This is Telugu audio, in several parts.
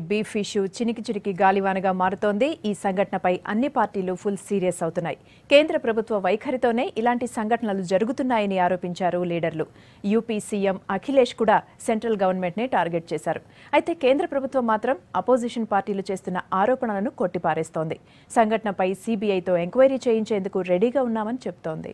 బీఫ్ ఇష్యూ చినికి చిరికి గాలివానగా మారుతోంది. ఈ సంఘటనపై అన్ని పార్టీలు ఫుల్ సీరియస్ అవుతున్నాయి. కేంద్ర ప్రభుత్వ వైఖరితోనే ఇలాంటి సంఘటనలు జరుగుతున్నాయని ఆరోపించారు లీడర్లు. యూపీ సీఎం అఖిలేష్ కూడా సెంట్రల్ గవర్నమెంట్నే టార్గెట్ చేశారు. అయితే కేంద్ర ప్రభుత్వం మాత్రం అపోజిషన్ పార్టీలు చేస్తున్న ఆరోపణలను కొట్టిపారేస్తోంది. సంఘటనపై సీబీఐతో ఎంక్వైరీ చేయించేందుకు రెడీగా ఉన్నామని చెబుతోంది.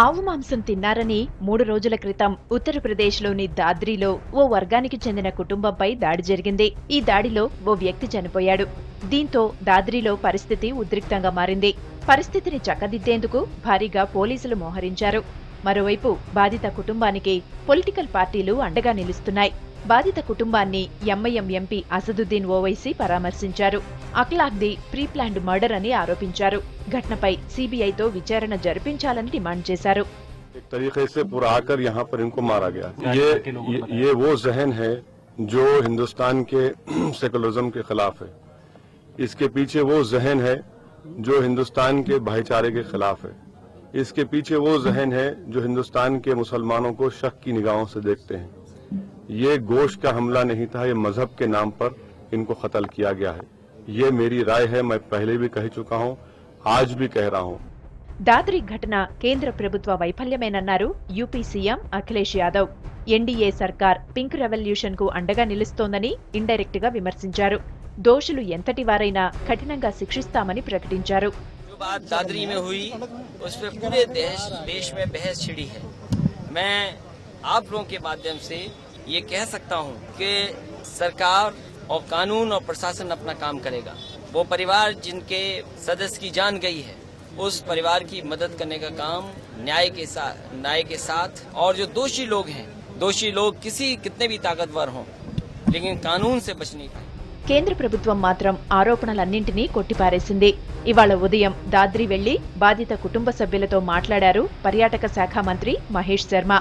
ఆవు మాంసం తిన్నారని 3 రోజుల క్రితం ఉత్తరప్రదేశ్లోని దాద్రీలో ఓ వర్గానికి చెందిన కుటుంబంపై దాడి జరిగింది. ఈ దాడిలో ఓ వ్యక్తి చనిపోయాడు. దీంతో దాద్రీలో పరిస్థితి ఉద్రిక్తంగా మారింది. పరిస్థితిని చక్కదిద్దేందుకు భారీగా పోలీసులు మోహరించారు. మరోవైపు బాధిత కుటుంబానికి పొలిటికల్ పార్టీలు అండగా నిలుస్తున్నాయి. బాధిత కుటుంబాన్ని ఎంఐఎం ఎంపీ అసదుద్దీన్ ఓవైసీ పరామర్శించారు. అఖ్లాఖ్ది ప్రీ ప్లాన్డ్ మర్డర్ అని ఆరోపించారు. घटनापై सीबीआईతో విచారణ జరిపించాలని డిమాండ్ చేశారు. एक तरीके से पूरा आकर यहाँ पर इनको मारा गया। ये वो जहन है जो हिंदुस्तान के सेकुलरिज्म के खिलाफ है। इसके पीछे वो जहन है जो हिंदुस्तान के भाईचारे के खिलाफ है। इसके पीछे वो जहन है जो हिंदुस्तान के मुसलमानों को शक की निगाहों से देखते हैं। ये गोश्त का हमला नहीं था, ये मजहब के नाम पर इनको कत्ल किया गया है। ये मेरी राय है, मैं पहले भी कह चुका हूँ, आज भी कह रहा हूं। దాద్రీ ఘటన కేంద్ర ప్రభుత్వ వైఫల్యమేనన్నారు UP CM Akhilesh Yadav. NDA సర్కార్ పింక్ రెవల్యూషన్ కు అండగా నిలుస్తోందని ఇండైరెక్ట్ గా విమర్శించారు. దోషులు ఎంతటి వారైనా కఠినంగా శిక్షిస్తామని ప్రకటించారు. दादरी में हुई उस पर पूरे देश में बहस छिड़ी है। मैं आप लोगों के माध्यम से ये कह सकता हूं कि सरकार और कानून और प्रशासन अपना काम करेगा। वो परिवार जिनके सदस्य की जान गई है, उस परिवार की मदद करने का काम न्याय के साथ और जो दोषी लोग हैं, दोषी लोग कितने भी ताकतवर हों, लेकिन कानून से बच नहीं पाए। కేంద్ర ప్రభుత్వం మాత్రం ఆరోపణలన్నింటినీ కొట్టిపారేసింది. ఇవాళ ఉదయం దాద్రీ వెళ్లి బాధిత కుటుంబ సభ్యులతో మాట్లాడారు పర్యాటక శాఖ మంత్రి మహేష్ శర్మ.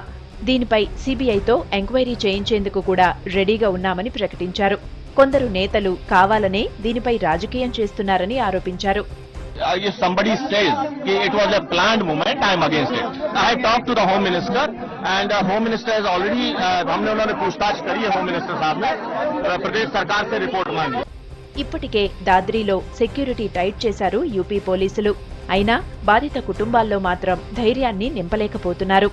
దీనిపై సీబీఐతో ఎంక్వైరీ చేయించేందుకు కూడా రెడీగా ఉన్నామని ప్రకటించారు. కొందరు నేతలు కావాలనే దీనిపై రాజకీయం చేస్తున్నారని ఆరోపించారు. If somebody says that it was a planned movement, I am against it. I have talked to the Home Minister and Home Minister has already हमने उन्होंने पूछताछ करी है Home Minister साहब ने प्रदेश सरकार से रिपोर्ट मांगी. ఇప్పటికే దాద్రీలో సెక్యూరిటీ టైట్ చేశారు యూపీ పోలీసులు. అయినా బాధిత కుటుంబాల్లో మాత్రం ధైర్యాన్ని నింపలేకపోతున్నారు.